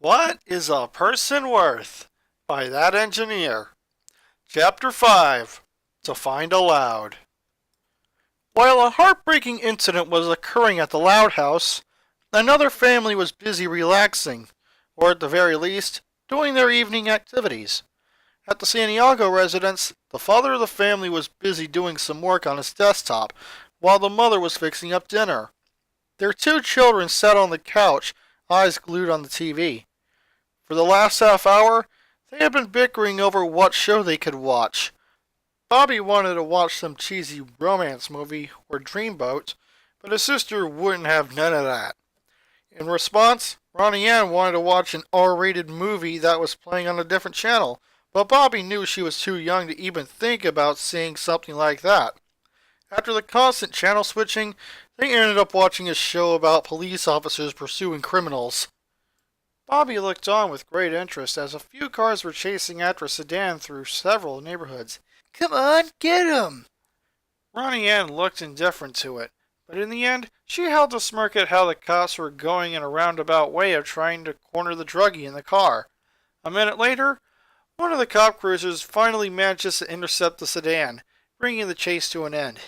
What is a person worth? By that engineer. Chapter 5. To Find a Loud. While a heartbreaking incident was occurring at the Loud House, another family was busy relaxing, or at the very least, doing their evening activities. At the Santiago residence, the father of the family was busy doing some work on his desktop, while the mother was fixing up dinner. Their two children sat on the couch, eyes glued on the TV. For the last half hour, they had been bickering over what show they could watch. Bobby wanted to watch some cheesy romance movie or dreamboat, but his sister wouldn't have none of that. In response, Ronnie Ann wanted to watch an R-rated movie that was playing on a different channel, but Bobby knew she was too young to even think about seeing something like that. After the constant channel switching, they ended up watching a show about police officers pursuing criminals. Bobby looked on with great interest as a few cars were chasing after a sedan through several neighborhoods. "Come on, get 'em!" Ronnie Ann looked indifferent to it, but in the end, she held a smirk at how the cops were going in a roundabout way of trying to corner the druggie in the car. A minute later, one of the cop cruisers finally manages to intercept the sedan, bringing the chase to an end.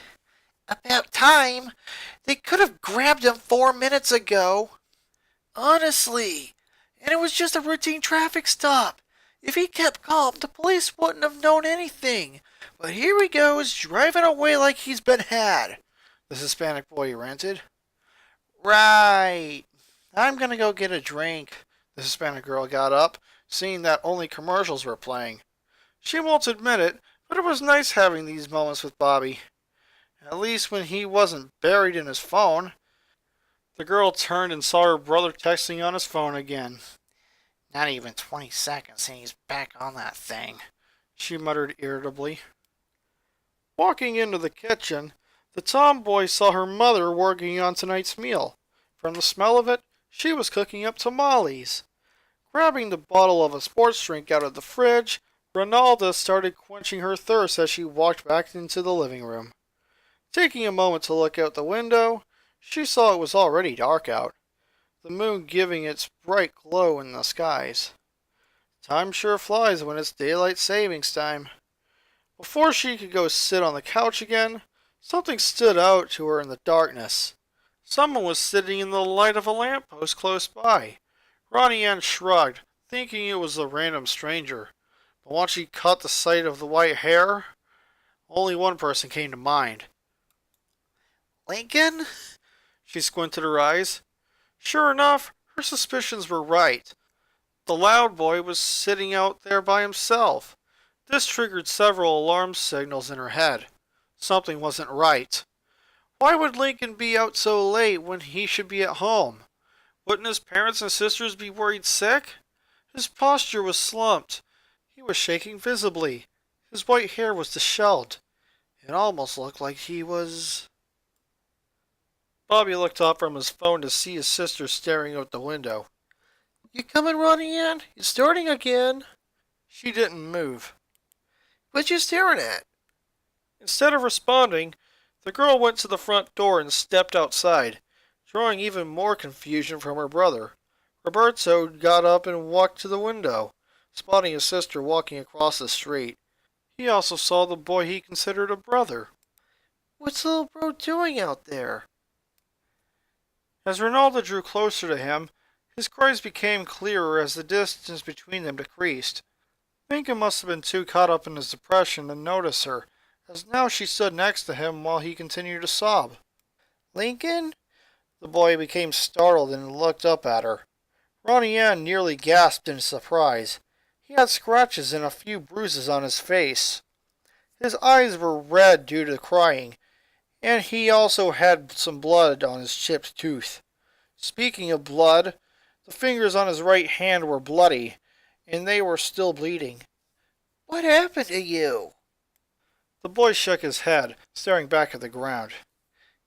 "About time! They could have grabbed him 4 minutes ago." "Honestly, and it was just a routine traffic stop. If he kept calm, the police wouldn't have known anything. But here he goes, driving away like he's been had," the Hispanic boy ranted. "Right. I'm gonna go get a drink." The Hispanic girl got up, seeing that only commercials were playing. She won't admit it, but it was nice having these moments with Bobby. At least when he wasn't buried in his phone. The girl turned and saw her brother texting on his phone again. "Not even 20 seconds and he's back on that thing," she muttered irritably. Walking into the kitchen, the tomboy saw her mother working on tonight's meal. From the smell of it, she was cooking up tamales. Grabbing the bottle of a sports drink out of the fridge, Ronalda started quenching her thirst as she walked back into the living room. Taking a moment to look out the window, she saw it was already dark out, the moon giving its bright glow in the skies. Time sure flies when it's daylight savings time. Before she could go sit on the couch again, something stood out to her in the darkness. Someone was sitting in the light of a lamppost close by. Ronnie Ann shrugged, thinking it was a random stranger. But once she caught the sight of the white hair, only one person came to mind. "Lincoln?" She squinted her eyes. Sure enough, her suspicions were right. The loud boy was sitting out there by himself. This triggered several alarm signals in her head. Something wasn't right. Why would Lincoln be out so late when he should be at home? Wouldn't his parents and sisters be worried sick? His posture was slumped. He was shaking visibly. His white hair was disheveled. It almost looked like he was... Bobby looked up from his phone to see his sister staring out the window. "You coming, Ronnie Ann? You starting again?" She didn't move. "What you staring at?" Instead of responding, the girl went to the front door and stepped outside, drawing even more confusion from her brother. Roberto got up and walked to the window, spotting his sister walking across the street. He also saw the boy he considered a brother. "What's little bro doing out there?" As Ronaldo drew closer to him, his cries became clearer as the distance between them decreased. Lincoln must have been too caught up in his depression to notice her, as now she stood next to him while he continued to sob. "Lincoln?" The boy became startled and looked up at her. Ronnie Ann nearly gasped in surprise. He had scratches and a few bruises on his face. His eyes were red due to crying, and he also had some blood on his chipped tooth. Speaking of blood, the fingers on his right hand were bloody, and they were still bleeding. "What happened to you?" The boy shook his head, staring back at the ground.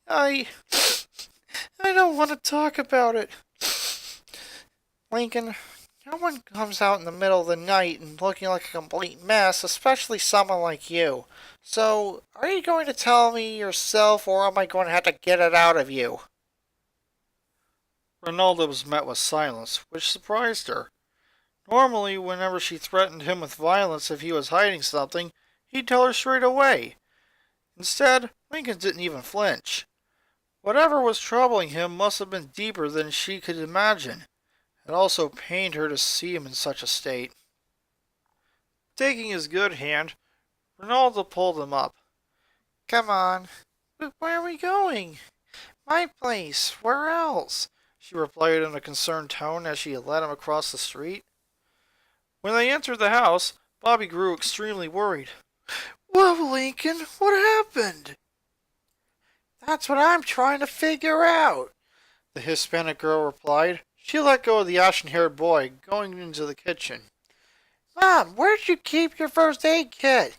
I don't want to talk about it. Lincoln, no one comes out in the middle of the night and looking like a complete mess, especially someone like you. So, are you going to tell me yourself, or am I going to have to get it out of you?" Ronaldo was met with silence, which surprised her. Normally, whenever she threatened him with violence if he was hiding something, he'd tell her straight away. Instead, Lincoln didn't even flinch. Whatever was troubling him must have been deeper than she could imagine. It also pained her to see him in such a state. Taking his good hand, Ronaldo pulled him up. "Come on. But where are we going?" "My place. Where else?" she replied in a concerned tone as she led him across the street. When they entered the house, Bobby grew extremely worried. "Whoa, Lincoln, what happened?" "That's what I'm trying to figure out," the Hispanic girl replied. She let go of the ashen-haired boy, going into the kitchen. "Mom, where'd you keep your first aid kit?"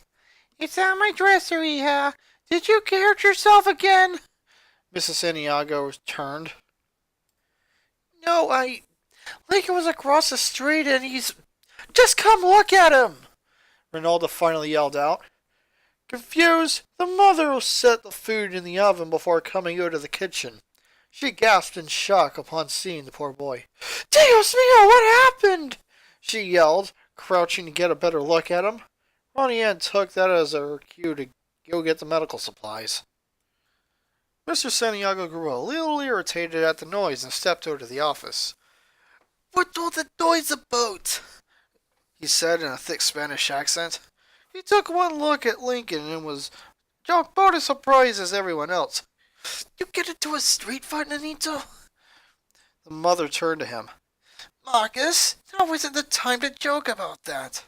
"It's on my dresser, Iha. Did you hurt yourself again?" Mrs. Santiago turned. "No, Lincoln was across the street and he's... Just come look at him!" Ronaldo finally yelled out. Confused, the mother set the food in the oven before coming out of the kitchen. She gasped in shock upon seeing the poor boy. "Dios mío, what happened?" she yelled, crouching to get a better look at him. Ronnie Ann took that as her cue to go get the medical supplies. Mr. Santiago grew a little irritated at the noise and stepped out of the office. "What all the noise about?" he said in a thick Spanish accent. He took one look at Lincoln and was about as surprised as everyone else. "You get into a street fight, Nanito?" The mother turned to him. "Marcus, now isn't the time to joke about that."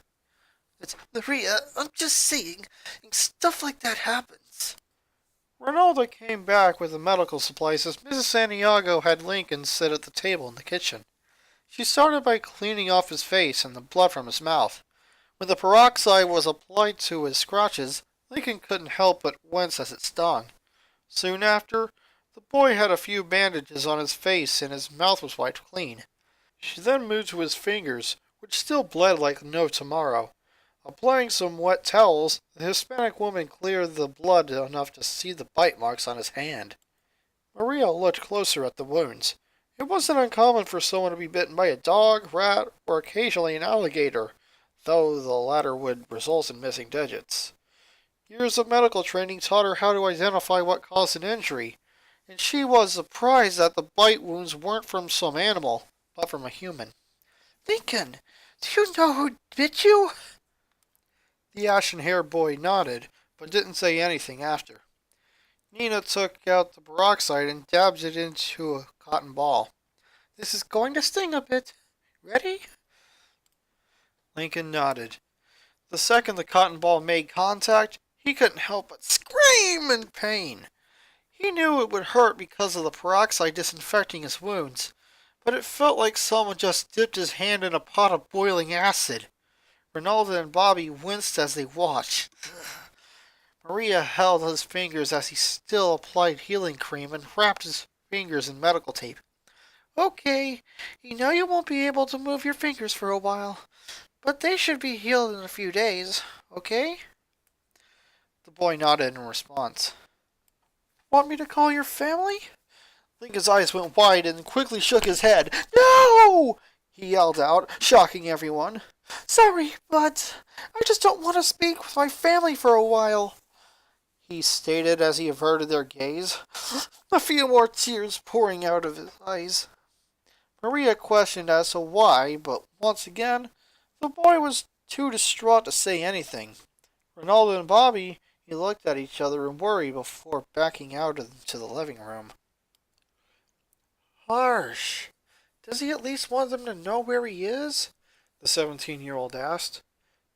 "It's Maria, I'm just saying, stuff like that happens." Ronaldo came back with the medical supplies as Mrs. Santiago had Lincoln sit at the table in the kitchen. She started by cleaning off his face and the blood from his mouth. When the peroxide was applied to his scratches, Lincoln couldn't help but wince as it stung. Soon after, the boy had a few bandages on his face and his mouth was wiped clean. She then moved to his fingers, which still bled like no tomorrow. Applying some wet towels, the Hispanic woman cleared the blood enough to see the bite marks on his hand. Maria looked closer at the wounds. It wasn't uncommon for someone to be bitten by a dog, rat, or occasionally an alligator, though the latter would result in missing digits. Years of medical training taught her how to identify what caused an injury, and she was surprised that the bite wounds weren't from some animal, but from a human. "Lincoln, do you know who bit you?" The ashen-haired boy nodded, but didn't say anything after. Nina took out the peroxide and dabbed it into a cotton ball. "This is going to sting a bit. Ready?" Lincoln nodded. The second the cotton ball made contact, he couldn't help but scream in pain. He knew it would hurt because of the peroxide disinfecting his wounds, but it felt like someone just dipped his hand in a pot of boiling acid. Ronaldo and Bobby winced as they watched. Maria held his fingers as he still applied healing cream and wrapped his fingers in medical tape. "Okay, you know you won't be able to move your fingers for a while, but they should be healed in a few days, okay?" The boy nodded in response. "Want me to call your family?" Lincoln's eyes went wide and quickly shook his head. "No!" he yelled out, shocking everyone. "Sorry, but I just don't want to speak with my family for a while," he stated as he averted their gaze, a few more tears pouring out of his eyes. Maria questioned as to why, but once again, the boy was too distraught to say anything. Ronaldo and Bobby looked at each other in worry before backing out into the living room. "Harsh. Does he at least want them to know where he is?" the 17-year-old asked.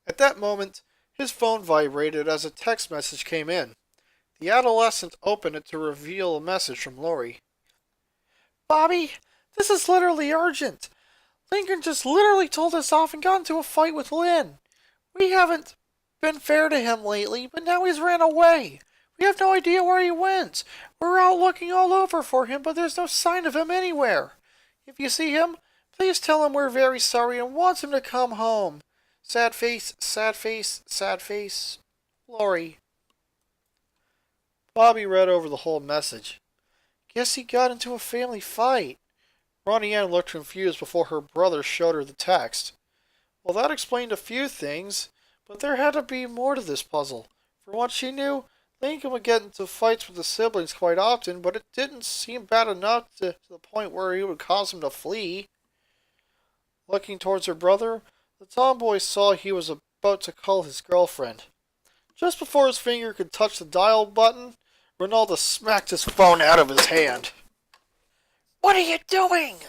At that moment, his phone vibrated as a text message came in. The adolescent opened it to reveal a message from Lori. "Bobby, this is literally urgent. Lincoln just literally told us off and got into a fight with Lynn. We haven't been fair to him lately, but now he's ran away. We have no idea where he went. We're out looking all over for him, but there's no sign of him anywhere. If you see him, please tell him we're very sorry and want him to come home. Sad face, sad face, sad face. Lori." Bobby read over the whole message. "Guess he got into a family fight." Ronnie Ann looked confused before her brother showed her the text. Well, that explained a few things, but there had to be more to this puzzle. From what she knew, Lincoln would get into fights with the siblings quite often, but it didn't seem bad enough to the point where he would cause him to flee. Looking towards her brother, the tomboy saw he was about to call his girlfriend. Just before his finger could touch the dial button, Ronaldo smacked his phone out of his hand. "What are you doing?"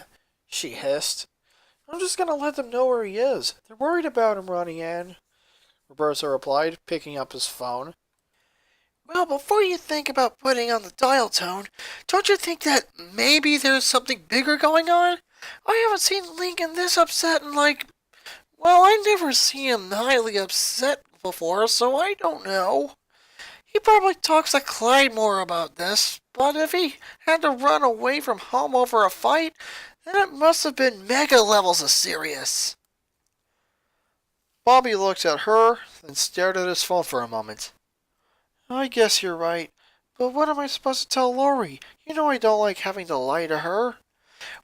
she hissed. "I'm just gonna let them know where he is. They're worried about him, Ronnie Ann," Roberta replied, picking up his phone. "Well, before you think about putting on the dial tone, don't you think that maybe there's something bigger going on? I haven't seen Lincoln this upset in well, I never see him highly upset before, so I don't know. He probably talks to Clyde more about this, but if he had to run away from home over a fight, then it must have been mega levels of serious." Bobby looked at her, then stared at his phone for a moment. "I guess you're right, but what am I supposed to tell Lori? You know I don't like having to lie to her."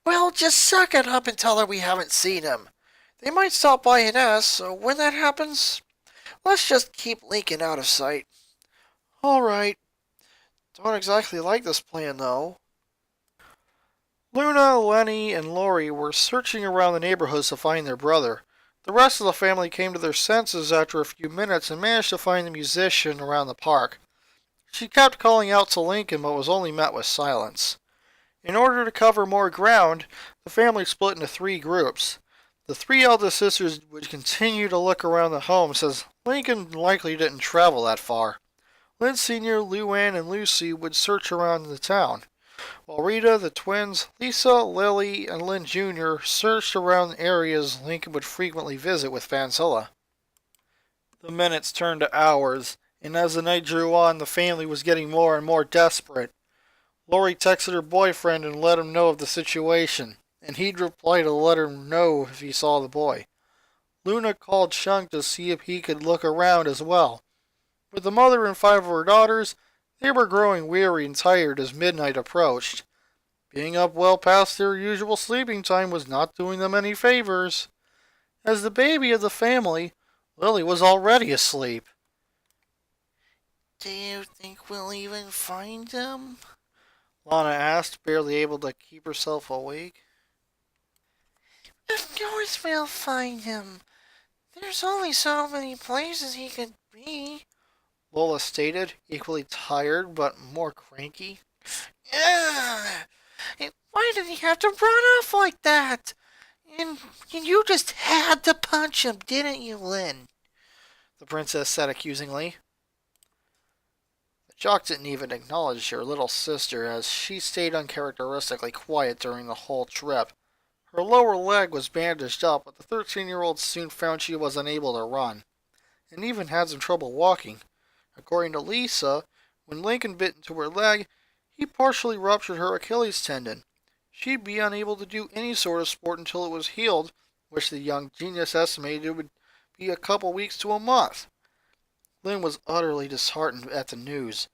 "Well, just suck it up and tell her we haven't seen him. They might stop by and ask, so when that happens, let's just keep Lincoln out of sight." "All right. Don't exactly like this plan, though." Luna, Lenny, and Lori were searching around the neighborhoods to find their brother. The rest of the family came to their senses after a few minutes and managed to find the musician around the park. She kept calling out to Lincoln but was only met with silence. In order to cover more ground, the family split into 3 groups. The 3 eldest sisters would continue to look around the home since Lincoln likely didn't travel that far. Lynn Sr., Lou Ann, and Lucy would search around the town, while Rita, the twins, Lisa, Lily, and Lynn Jr. searched around areas Lincoln would frequently visit with Fanzilla. The minutes turned to hours, and as the night drew on, the family was getting more and more desperate. Lori texted her boyfriend and let him know of the situation, and he'd reply to let her know if he saw the boy. Luna called Shunk to see if he could look around as well. With the mother and 5 of her daughters, they were growing weary and tired as midnight approached. Being up well past their usual sleeping time was not doing them any favors. As the baby of the family, Lily was already asleep. "Do you think we'll even find him?" Lana asked, barely able to keep herself awake. "Of course we'll find him. There's only so many places he could be," Lola stated, equally tired but more cranky. "Ugh! Why did he have to run off like that? And you just had to punch him, didn't you, Lynn?" the princess said accusingly. The jock didn't even acknowledge her little sister as she stayed uncharacteristically quiet during the whole trip. Her lower leg was bandaged up, but the 13-year-old soon found she was unable to run, and even had some trouble walking. According to Lisa, when Lincoln bit into her leg, he partially ruptured her Achilles tendon. She'd be unable to do any sort of sport until it was healed, which the young genius estimated would be a couple weeks to a month. Lynn was utterly disheartened at the news.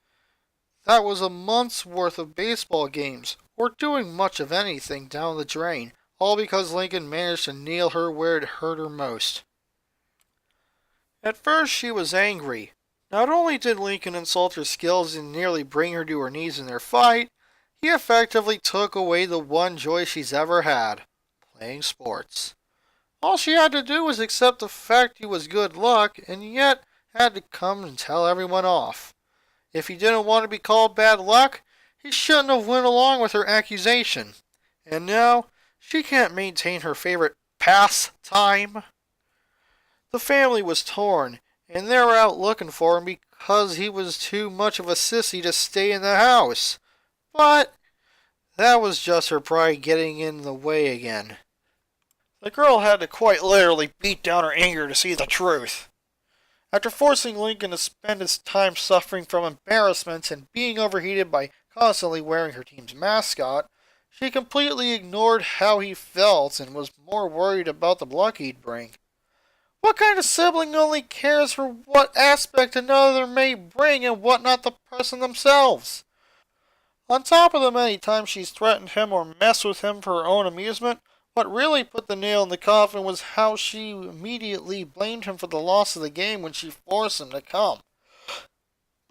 That was a month's worth of baseball games, or doing much of anything, down the drain, all because Lincoln managed to nail her where it hurt her most. At first she was angry. Not only did Lincoln insult her skills and nearly bring her to her knees in their fight, he effectively took away the one joy she's ever had, playing sports. All she had to do was accept the fact he was good luck, and yet had to come and tell everyone off. If he didn't want to be called bad luck, he shouldn't have went along with her accusation. And now, she can't maintain her favorite pastime. The family was torn, and they were out looking for him because he was too much of a sissy to stay in the house. But that was just her pride getting in the way again. The girl had to quite literally beat down her anger to see the truth. After forcing Lincoln to spend his time suffering from embarrassment and being overheated by constantly wearing her team's mascot, she completely ignored how he felt and was more worried about the luck he'd bring. What kind of sibling only cares for what aspect another may bring and what not the person themselves? On top of the many times she's threatened him or messed with him for her own amusement, What really put the nail in the coffin was how she immediately blamed him for the loss of the game when she forced him to come.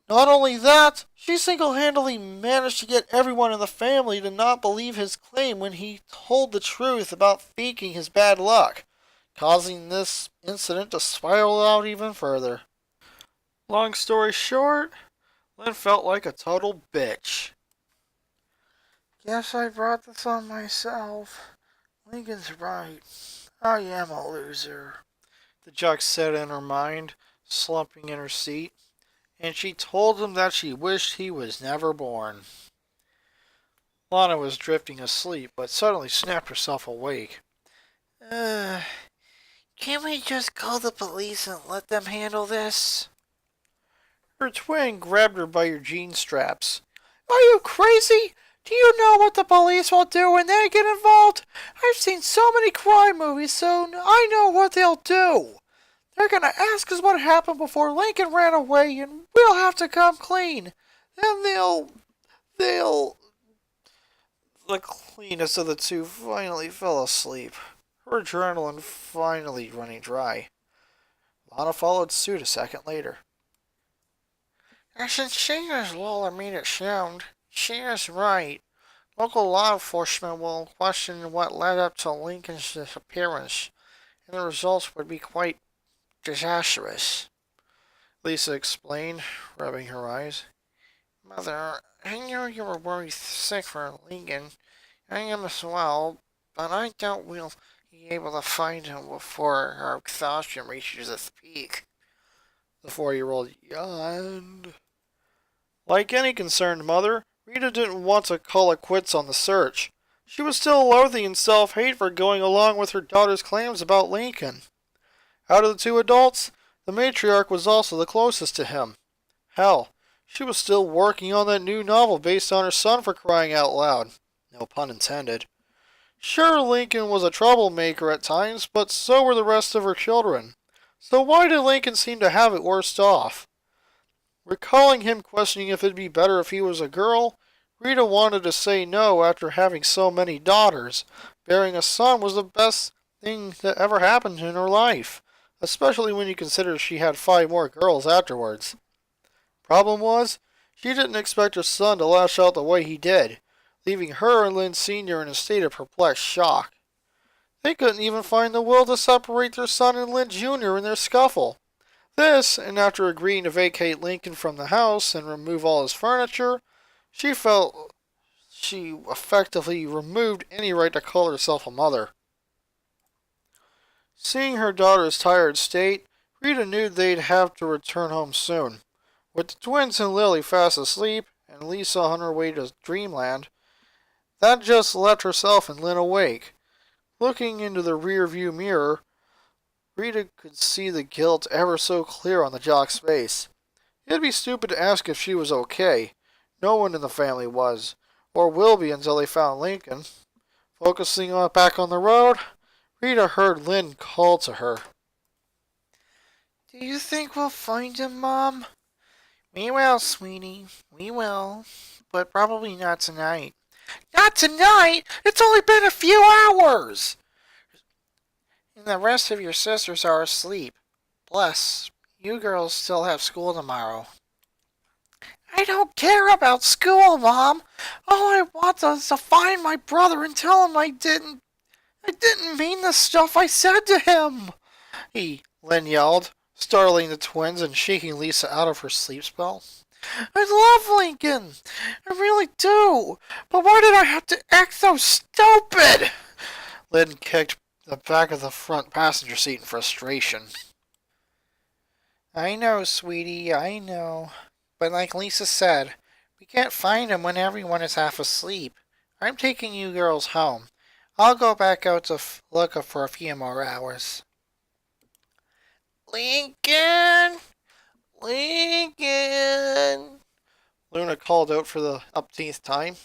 Not only that, she single-handedly managed to get everyone in the family to not believe his claim when he told the truth about faking his bad luck, causing this incident to spiral out even further. Long story short, Lynn felt like a total bitch. Guess I brought this on myself. Lincoln's right. I am a loser, the judge said in her mind, slumping in her seat, and she told him that she wished he was never born. Lana was drifting asleep, but suddenly snapped herself awake. Can't we just call the police and let them handle this? Her twin grabbed her by her jean straps. Are you crazy? Do you know what the police will do when they get involved? I've seen so many crime movies, so I know what they'll do. They're gonna ask us what happened before Lincoln ran away, and we'll have to come clean. Then they'll... The cleanest of the two finally fell asleep, her adrenaline finally running dry. Lana followed suit a second later. Since she is Lola made it sound, she is right. Local law enforcement will question what led up to Lincoln's disappearance, and the results would be quite disastrous, Lisa explained, rubbing her eyes. Mother, I know you were worried sick for Lincoln. I am as well, but I doubt we'll be able to find him before our exhaustion reaches its peak. The 4-year-old yawned. Like any concerned mother, Rita didn't want to call it quits on the search. She was still loathing and self-hate for going along with her daughter's claims about Lincoln. Out of the two adults, the matriarch was also the closest to him. Hell, she was still working on that new novel based on her son, for crying out loud. No pun intended. Sure, Lincoln was a troublemaker at times, but so were the rest of her children. So why did Lincoln seem to have it worst off? Recalling him questioning if it'd be better if he was a girl, Rita wanted to say no after having so many daughters. Bearing a son was the best thing that ever happened in her life, especially when you consider she had 5 more girls afterwards. Problem was, she didn't expect her son to lash out the way he did, leaving her and Lynn Sr. in a state of perplexed shock. They couldn't even find the will to separate their son and Lynn Jr. in their scuffle. This, and after agreeing to vacate Lincoln from the house and remove all his furniture, she felt she effectively removed any right to call herself a mother. Seeing her daughter's tired state, Rita knew they'd have to return home soon. With the twins and Lily fast asleep, and Lisa on her way to dreamland, that just left herself and Lynn awake. Looking into the rear-view mirror, Rita could see the guilt ever so clear on the jock's face. It'd be stupid to ask if she was okay. No one in the family was, or will be until they found Lincoln. Focusing back on the road, Rita heard Lynn call to her. Do you think we'll find him, Mom? We will, sweetie. We will. But probably not tonight. Not tonight? It's only been a few hours! And the rest of your sisters are asleep. Bless, you girls still have school tomorrow. I don't care about school, Mom. All I want is to find my brother and tell him I didn't mean the stuff I said to him. Lynn yelled, startling the twins and shaking Lisa out of her sleep spell. I love Lincoln. I really do. But why did I have to act so stupid? Lynn kicked the back of the front passenger seat in frustration. I know, sweetie, I know. But like Lisa said, we can't find him when everyone is half asleep. I'm taking you girls home. I'll go back out to look for a few more hours. Lincoln! Lincoln! Luna called out for the upteenth time.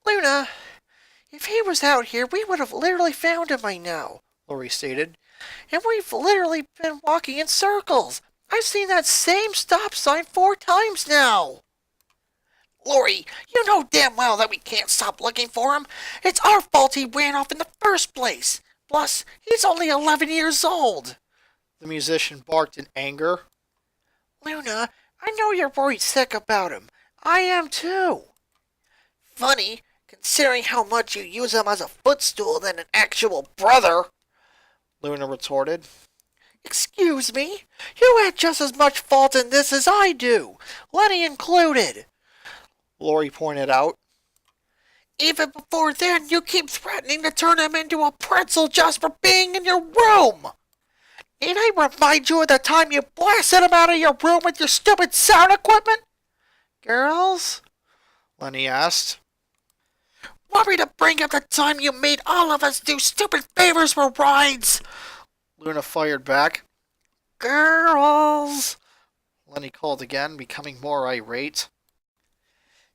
Luna, if he was out here, we would have literally found him by now, Lori stated. And we've literally been walking in circles. I've seen that same stop sign 4 times now. Lori, you know damn well that we can't stop looking for him. It's our fault he ran off in the first place. Plus, he's only 11 years old. The musician barked in anger. Luna, I know you're worried sick about him. I am too. Funny, considering how much you use him as a footstool than an actual brother, Luna retorted. Excuse me? You had just as much fault in this as I do, Lenny included. Lori pointed out. Even before then, you keep threatening to turn him into a pretzel just for being in your room. Need I remind you of the time you blasted him out of your room with your stupid sound equipment? Girls? Lenny asked. Want me to bring up the time you made all of us do stupid favors for rides? Luna fired back. Girls! Lenny called again, becoming more irate.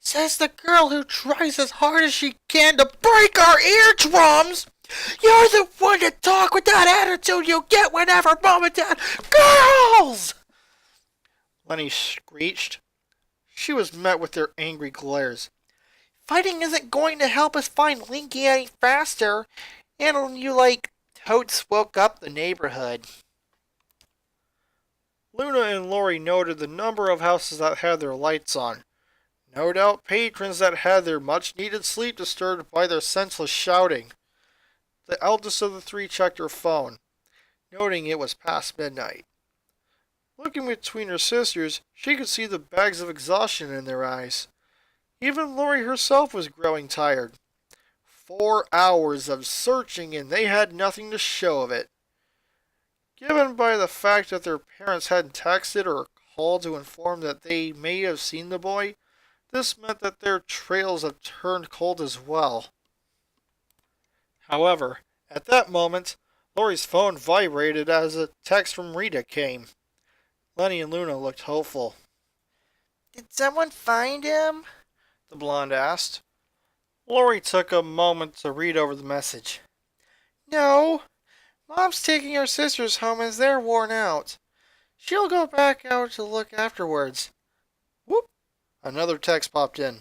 Says the girl who tries as hard as she can to break our eardrums! You're the one to talk with that attitude you get whenever Mom and Dad... Girls! Lenny screeched. She was met with their angry glares. Fighting isn't going to help us find Linky any faster. And you, totes woke up the neighborhood. Luna and Lori noted the number of houses that had their lights on. No doubt patrons that had their much-needed sleep disturbed by their senseless shouting. The eldest of the three checked her phone, noting it was past midnight. Looking between her sisters, she could see the bags of exhaustion in their eyes. Even Lori herself was growing tired. 4 hours of searching and they had nothing to show of it. Given by the fact that their parents hadn't texted or called to inform that they may have seen the boy, this meant that their trails had turned cold as well. However, at that moment, Lori's phone vibrated as a text from Rita came. Lenny and Luna looked hopeful. Did someone find him? The blonde asked. Lori took a moment to read over the message. No. Mom's taking our sisters home as they're worn out. She'll go back out to look afterwards. Whoop! Another text popped in.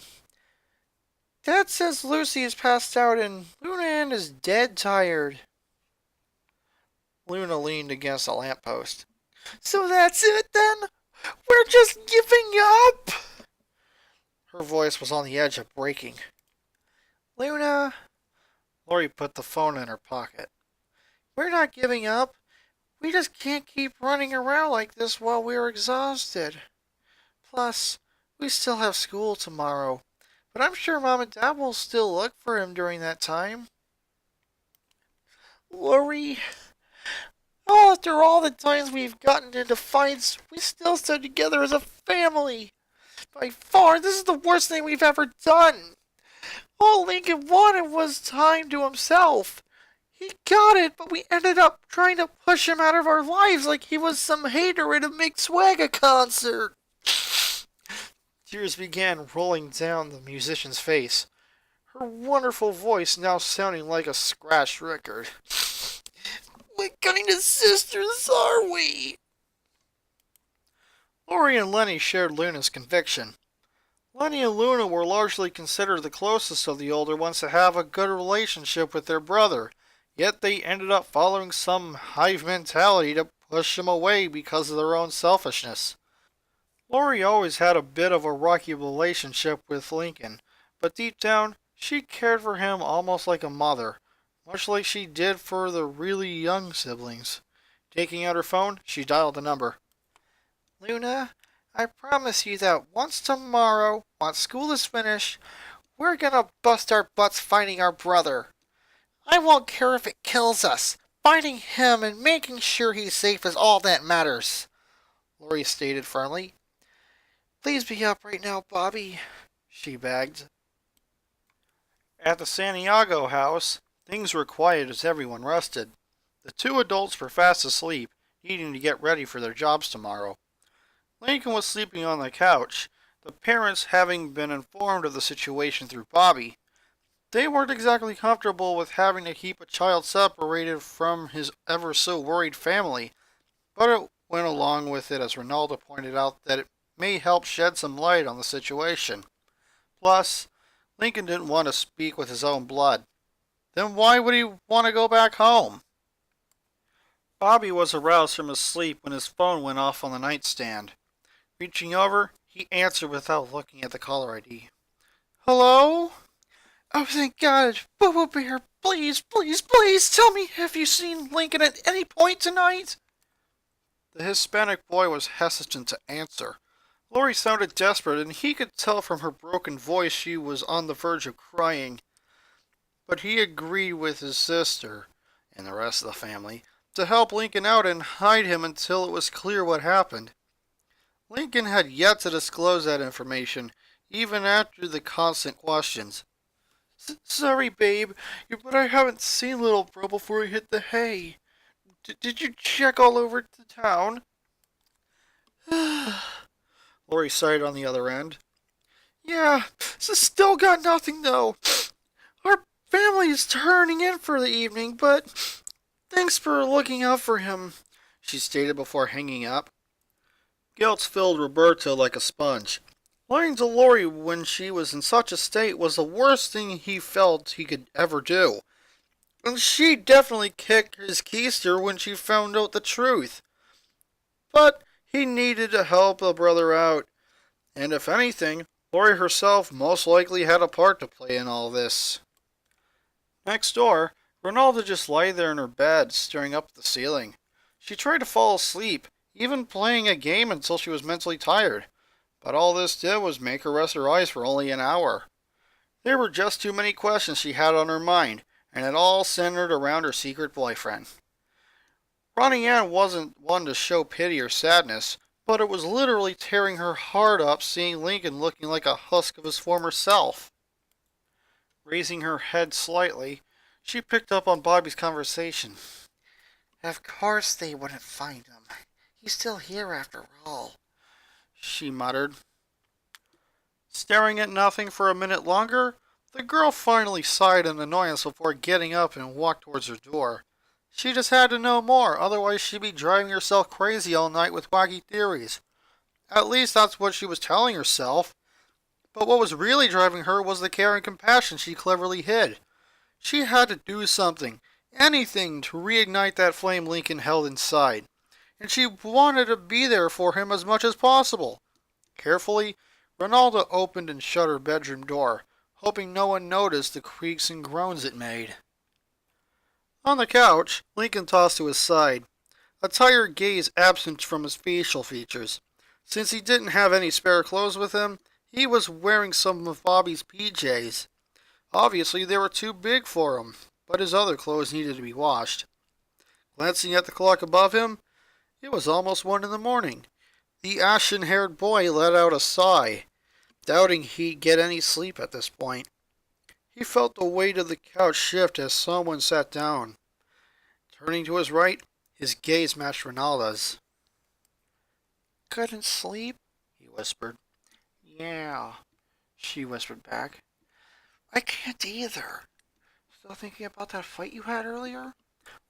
Dad says Lucy is passed out and Luna Ann is dead tired. Luna leaned against a lamppost. So that's it then? We're just giving up? Her voice was on the edge of breaking. Luna. Lori put the phone in her pocket. We're not giving up. We just can't keep running around like this while we're exhausted. Plus, we still have school tomorrow. But I'm sure Mom and Dad will still look for him during that time. Lori, after all the times we've gotten into fights, we still stood together as a family. By far, this is the worst thing we've ever done. All Lincoln wanted was time to himself. He got it, but we ended up trying to push him out of our lives like he was some hater at a Mick Swagger concert. Tears began rolling down the musician's face, her wonderful voice now sounding like a scratched record. What kind of sisters are we? Lori and Lenny shared Luna's conviction. Lenny and Luna were largely considered the closest of the older ones to have a good relationship with their brother, yet they ended up following some hive mentality to push him away because of their own selfishness. Lori always had a bit of a rocky relationship with Lincoln, but deep down, she cared for him almost like a mother, much like she did for the really young siblings. Taking out her phone, she dialed the number. Luna, I promise you that once tomorrow, once school is finished, we're gonna bust our butts finding our brother. I won't care if it kills us. Finding him and making sure he's safe is all that matters, Lori stated firmly. Please be up right now, Bobby, she begged. At the Santiago house, things were quiet as everyone rested. The two adults were fast asleep, needing to get ready for their jobs tomorrow. Lincoln was sleeping on the couch, the parents having been informed of the situation through Bobby. They weren't exactly comfortable with having to keep a child separated from his ever-so-worried family, but it went along with it as Ronaldo pointed out that it may help shed some light on the situation. Plus, Lincoln didn't want to speak with his own blood. Then why would he want to go back home? Bobby was aroused from his sleep when his phone went off on the nightstand. Reaching over, he answered without looking at the caller ID. Hello? Oh, thank God. Boo Boo Bear, please, please, please tell me, have you seen Lincoln at any point tonight? The Hispanic boy was hesitant to answer. Lori sounded desperate, and he could tell from her broken voice she was on the verge of crying. But he agreed with his sister, and the rest of the family, to help Lincoln out and hide him until it was clear what happened. Lincoln had yet to disclose that information, even after the constant questions. Sorry, babe, but I haven't seen little bro before he hit the hay. Did you check all over the town? Lori sighed on the other end. Yeah, still got nothing though. Our family is turning in for the evening, but thanks for looking out for him, she stated before hanging up. Guilt filled Roberto like a sponge. Lying to Lori when she was in such a state was the worst thing he felt he could ever do. And she definitely kicked his keister when she found out the truth. But he needed to help a brother out. And if anything, Lori herself most likely had a part to play in all this. Next door, Ronalda just lay there in her bed, staring up at the ceiling. She tried to fall asleep, even playing a game until she was mentally tired. But all this did was make her rest her eyes for only an hour. There were just too many questions she had on her mind, and it all centered around her secret boyfriend. Ronnie Ann wasn't one to show pity or sadness, but it was literally tearing her heart up seeing Lincoln looking like a husk of his former self. Raising her head slightly, she picked up on Bobby's conversation. Of course they wouldn't find him. He's still here after all, she muttered. Staring at nothing for a minute longer, the girl finally sighed in annoyance before getting up and walked towards her door. She just had to know more, otherwise she'd be driving herself crazy all night with wacky theories. At least that's what she was telling herself. But what was really driving her was the care and compassion she cleverly hid. She had to do something, anything, to reignite that flame Lincoln held inside. And she wanted to be there for him as much as possible. Carefully, Ronaldo opened and shut her bedroom door, hoping no one noticed the creaks and groans it made. On the couch, Lincoln tossed to his side, a tired gaze absent from his facial features. Since he didn't have any spare clothes with him, he was wearing some of Bobby's PJs. Obviously, they were too big for him, but his other clothes needed to be washed. Glancing at the clock above him, it was almost 1 a.m. The ashen-haired boy let out a sigh, doubting he'd get any sleep at this point. He felt the weight of the couch shift as someone sat down. Turning to his right, his gaze matched Ronaldo's. couldn't sleep? He whispered. Yeah, she whispered back. I can't either. Still thinking about that fight you had earlier?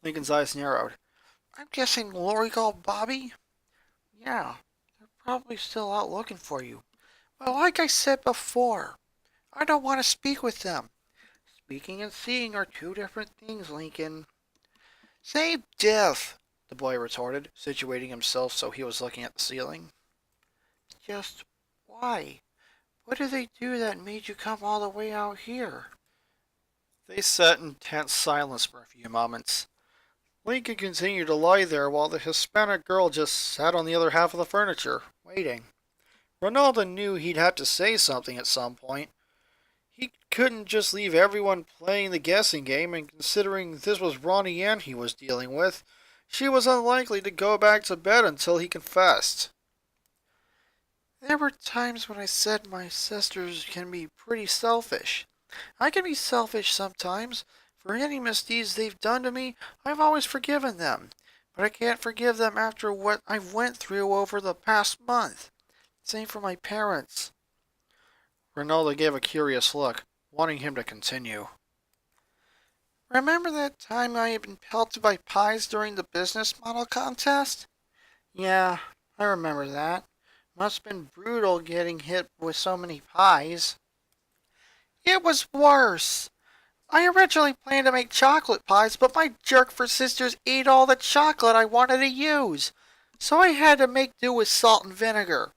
Lincoln's eyes narrowed. I'm guessing Lori called Bobby? Yeah, they're probably still out looking for you. Well, like I said before, I don't want to speak with them. Speaking and seeing are two different things, Lincoln. Same diff, the boy retorted, situating himself so he was looking at the ceiling. Just why? What did they do that made you come all the way out here? They sat in tense silence for a few moments. Lincoln continued to lie there while the Hispanic girl just sat on the other half of the furniture, waiting. Ronaldo knew he'd have to say something at some point. He couldn't just leave everyone playing the guessing game, and considering this was Ronnie Ann he was dealing with, she was unlikely to go back to bed until he confessed. There were times when I said my sisters can be pretty selfish. I can be selfish sometimes. For any misdeeds they've done to me, I've always forgiven them. But I can't forgive them after what I've went through over the past month. Same for my parents. Ronaldo gave a curious look, wanting him to continue. Remember that time I had been pelted by pies during the business model contest? Yeah, I remember that. Must have been brutal getting hit with so many pies. It was worse. I originally planned to make chocolate pies, but my jerk for sisters ate all the chocolate I wanted to use. So I had to make do with salt and vinegar.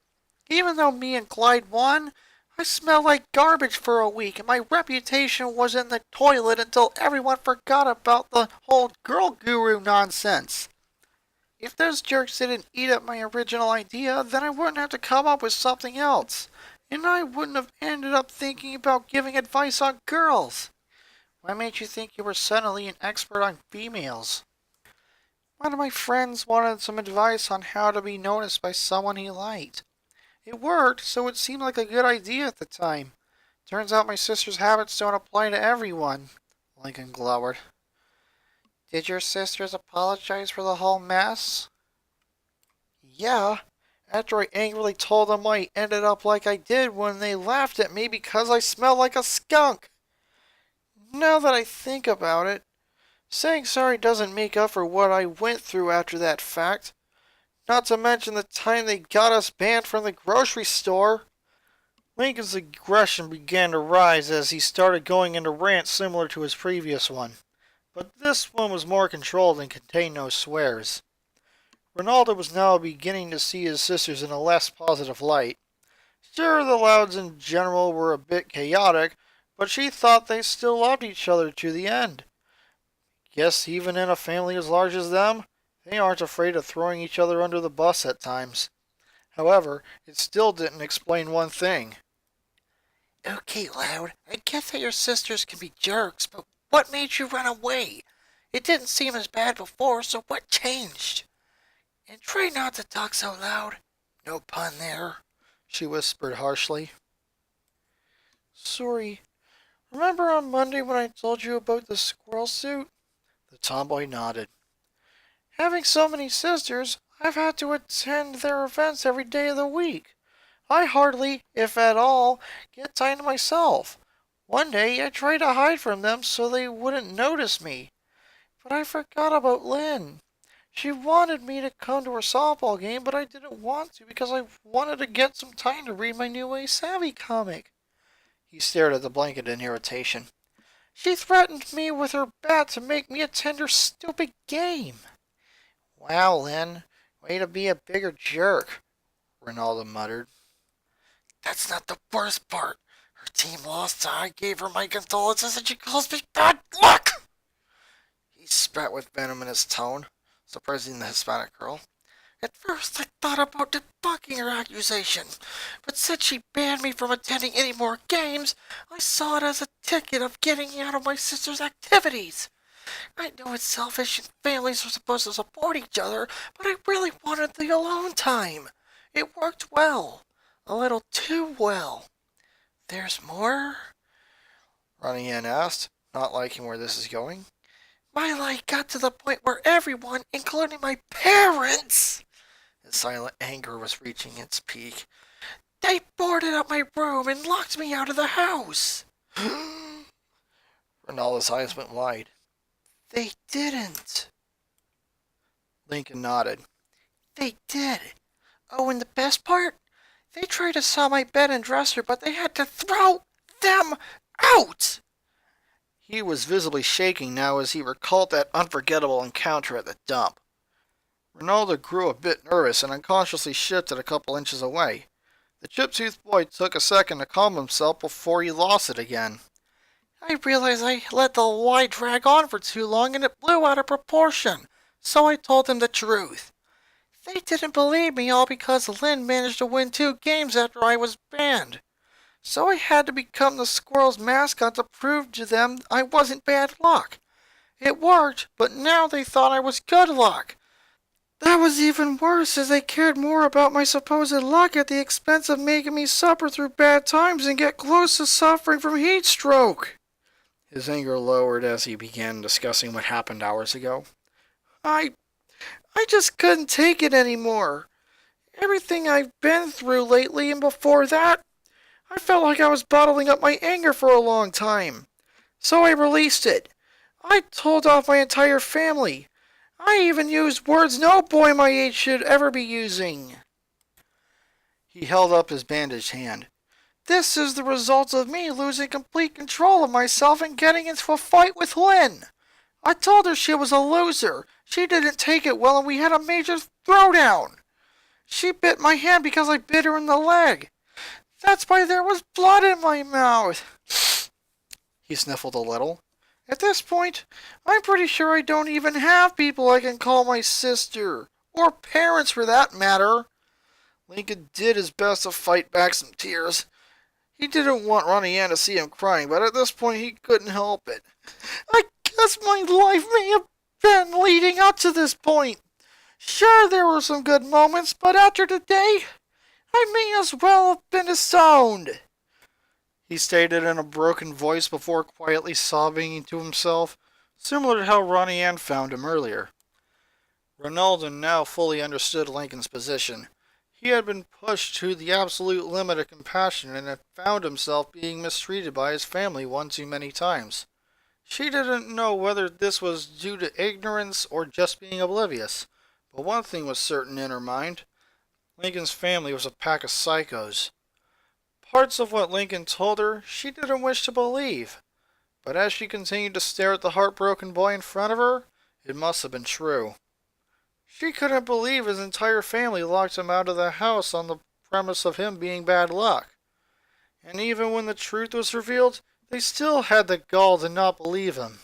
Even though me and Clyde won, I smelled like garbage for a week, and my reputation was in the toilet until everyone forgot about the whole girl guru nonsense. If those jerks didn't eat up my original idea, then I wouldn't have to come up with something else, and I wouldn't have ended up thinking about giving advice on girls. What made you think you were suddenly an expert on females? One of my friends wanted some advice on how to be noticed by someone he liked. It worked, so it seemed like a good idea at the time. Turns out my sister's habits don't apply to everyone, Lincoln glowered. Did your sisters apologize for the whole mess? Yeah, after I angrily told them I ended up like I did when they laughed at me because I smelled like a skunk. Now that I think about it, saying sorry doesn't make up for what I went through after that fact. Not to mention the time they got us banned from the grocery store. Lincoln's aggression began to rise as he started going into rants similar to his previous one. But this one was more controlled and contained no swears. Ronaldo was now beginning to see his sisters in a less positive light. Sure, the Louds in general were a bit chaotic, but she thought they still loved each other to the end. Guess even in a family as large as them, they aren't afraid of throwing each other under the bus at times. However, it still didn't explain one thing. Okay, Loud, I get that your sisters can be jerks, but what made you run away? It didn't seem as bad before, so what changed? And try not to talk so loud. No pun there, she whispered harshly. Sorry. Remember on Monday when I told you about the squirrel suit? The tomboy nodded. Having so many sisters, I've had to attend their events every day of the week. I hardly, if at all, get time to myself. One day I tried to hide from them so they wouldn't notice me. But I forgot about Lynn. She wanted me to come to her softball game, but I didn't want to because I wanted to get some time to read my new Way Savvy comic. He stared at the blanket in irritation. She threatened me with her bat to make me attend her stupid game. Wow, Lynn, way to be a bigger jerk, Ronaldo muttered. That's not the worst part. Her team lost, so I gave her my condolences and she calls me bad luck! He spat with venom in his tone, surprising the Hispanic girl. At first I thought about debunking her accusation, but since she banned me from attending any more games, I saw it as a ticket of getting me out of my sister's activities. I know it's selfish and families are supposed to support each other, but I really wanted the alone time. It worked well. A little too well. There's more? Ronnie Ann asked, not liking where this is going. My light got to the point where everyone, including my parents, his silent anger was reaching its peak. They boarded up my room and locked me out of the house. Ronaldo's eyes went wide. They didn't. Lincoln nodded. They did. Oh, and the best part? They tried to sell my bed and dresser, but they had to throw them out! He was visibly shaking now as he recalled that unforgettable encounter at the dump. Ronaldo grew a bit nervous and unconsciously shifted a couple inches away. The chip-toothed boy took a second to calm himself before he lost it again. I realized I let the lie drag on for too long and it blew out of proportion, so I told them the truth. They didn't believe me all because Lynn managed to win 2 games after I was banned. So I had to become the squirrel's mascot to prove to them I wasn't bad luck. It worked, but now they thought I was good luck. That was even worse as they cared more about my supposed luck at the expense of making me suffer through bad times and get close to suffering from heat stroke. His anger lowered as he began discussing what happened hours ago. I just couldn't take it anymore. Everything I've been through lately and before that, I felt like I was bottling up my anger for a long time. So I released it. I told off my entire family. I even used words no boy my age should ever be using. He held up his bandaged hand. This is the result of me losing complete control of myself and getting into a fight with Lynn. I told her she was a loser. She didn't take it well and we had a major throwdown. She bit my hand because I bit her in the leg. That's why there was blood in my mouth. He sniffled a little. At this point, I'm pretty sure I don't even have people I can call my sister. Or parents for that matter. Lincoln did his best to fight back some tears. He didn't want Ronnie Ann to see him crying, but at this point he couldn't help it. I guess my life may have been leading up to this point. Sure, there were some good moments, but after today, I may as well have been disowned. He stated in a broken voice before quietly sobbing to himself, similar to how Ronnie Ann found him earlier. Ronaldo now fully understood Lincoln's position. He had been pushed to the absolute limit of compassion and had found himself being mistreated by his family one too many times. She didn't know whether this was due to ignorance or just being oblivious, but one thing was certain in her mind. Lincoln's family was a pack of psychos. Parts of what Lincoln told her she didn't wish to believe, but as she continued to stare at the heartbroken boy in front of her, it must have been true. She couldn't believe his entire family locked him out of the house on the premise of him being bad luck. And even when the truth was revealed, they still had the gall to not believe him.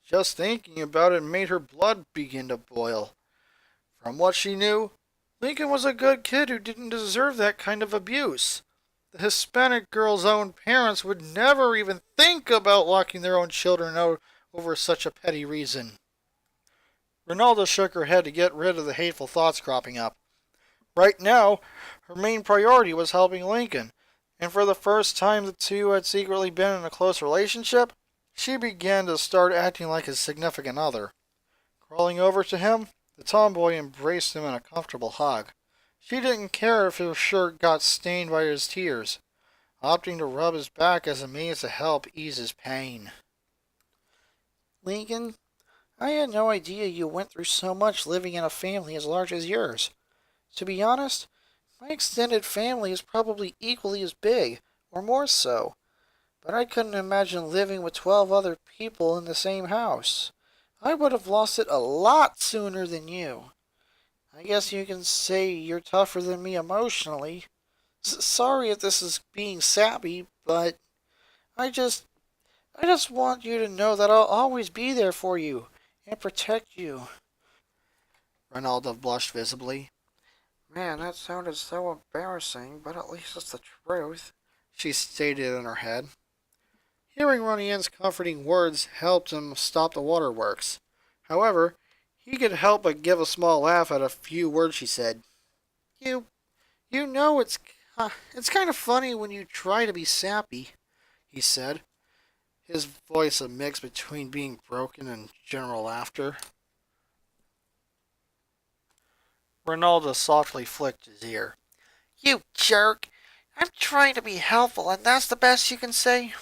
Just thinking about it made her blood begin to boil. From what she knew, Lincoln was a good kid who didn't deserve that kind of abuse. The Hispanic girl's own parents would never even think about locking their own children out over such a petty reason. Ronaldo shook her head to get rid of the hateful thoughts cropping up. Right now, her main priority was helping Lincoln, and for the first time the two had secretly been in a close relationship, she began to start acting like his significant other. Crawling over to him, the tomboy embraced him in a comfortable hug. She didn't care if his shirt got stained by his tears, opting to rub his back as a means to help ease his pain. Lincoln, I had no idea you went through so much living in a family as large as yours. To be honest, my extended family is probably equally as big, or more so, but I couldn't imagine living with 12 other people in the same house. I would have lost it a lot sooner than you. I guess you can say you're tougher than me emotionally. Sorry if this is being sappy, but I just want you to know that I'll always be there for you and protect you. Ronaldo blushed visibly. Man, that sounded so embarrassing, but at least it's the truth, she stated in her head. Hearing Ronnie Ann's comforting words helped him stop the waterworks. However, he could help but give a small laugh at a few words she said. You know it's kind of funny when you try to be sappy, he said, his voice a mix between being broken and general laughter. Ronaldo softly flicked his ear. You jerk! I'm trying to be helpful, and that's the best you can say?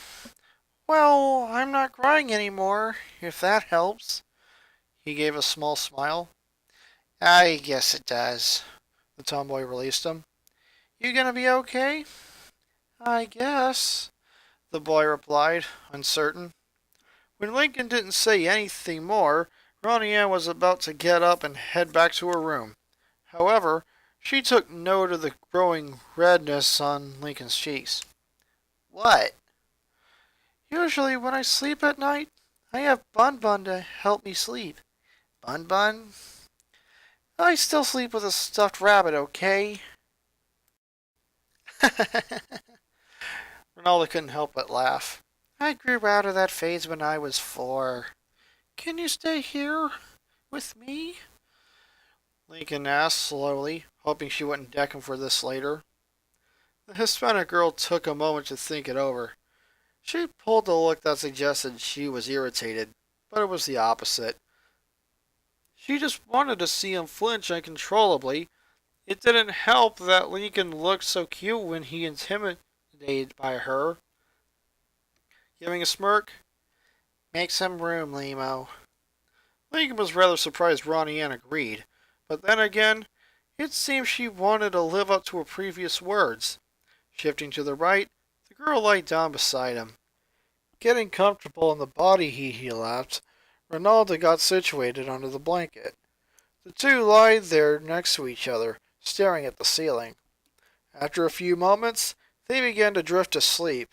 Well, I'm not crying anymore, if that helps. He gave a small smile. I guess it does. The tomboy released him. You gonna be okay? I guess, the boy replied, uncertain. When Lincoln didn't say anything more, Ronnie Ann was about to get up and head back to her room. However, she took note of the growing redness on Lincoln's cheeks. What? Usually when I sleep at night, I have Bun Bun to help me sleep. Bun Bun? I still sleep with a stuffed rabbit, okay? Ronaldo couldn't help but laugh. I grew out of that phase when I was 4. Can you stay here with me? Lincoln asked slowly, hoping she wouldn't deck him for this later. The Hispanic girl took a moment to think it over. She pulled a look that suggested she was irritated, but it was the opposite. She just wanted to see him flinch uncontrollably. It didn't help that Lincoln looked so cute when he intimidated by her. Giving a smirk, make some room, Limo. Lincoln was rather surprised Ronnie Ann agreed, but then again, it seemed she wanted to live up to her previous words. Shifting to the right, the girl lay down beside him. Getting comfortable in the body he lapped, Ronaldo got situated under the blanket. The two lied there next to each other, staring at the ceiling. After a few moments, they began to drift to sleep.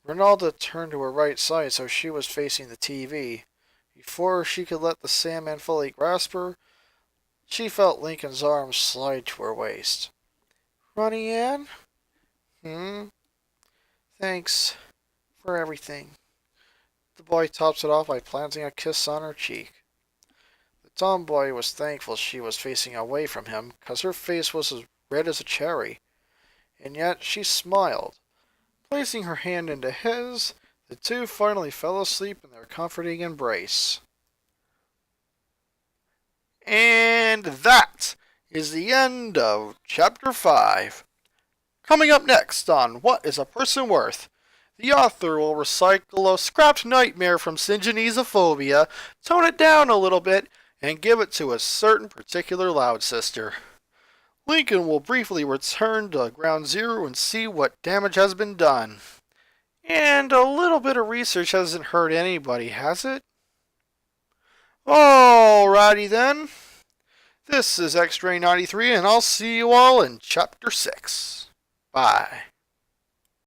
Ronaldo turned to her right side so she was facing the TV. Before she could let the Sandman fully grasp her, she felt Lincoln's arm slide to her waist. Ronnie Ann? Thanks for everything. The boy tops it off by planting a kiss on her cheek. The tomboy was thankful she was facing away from him, because her face was as red as a cherry, and yet she smiled. Placing her hand into his, the two finally fell asleep in their comforting embrace. And that is the end of Chapter 5. Coming up next on What is a Person Worth? The author will recycle a scrapped nightmare from Syngenesophobia, tone it down a little bit, and give it to a certain particular Loud sister. Lincoln will briefly return to Ground Zero and see what damage has been done. And a little bit of research hasn't hurt anybody, has it? Alrighty then. This is X-Ray 93, and I'll see you all in Chapter 6. Bye.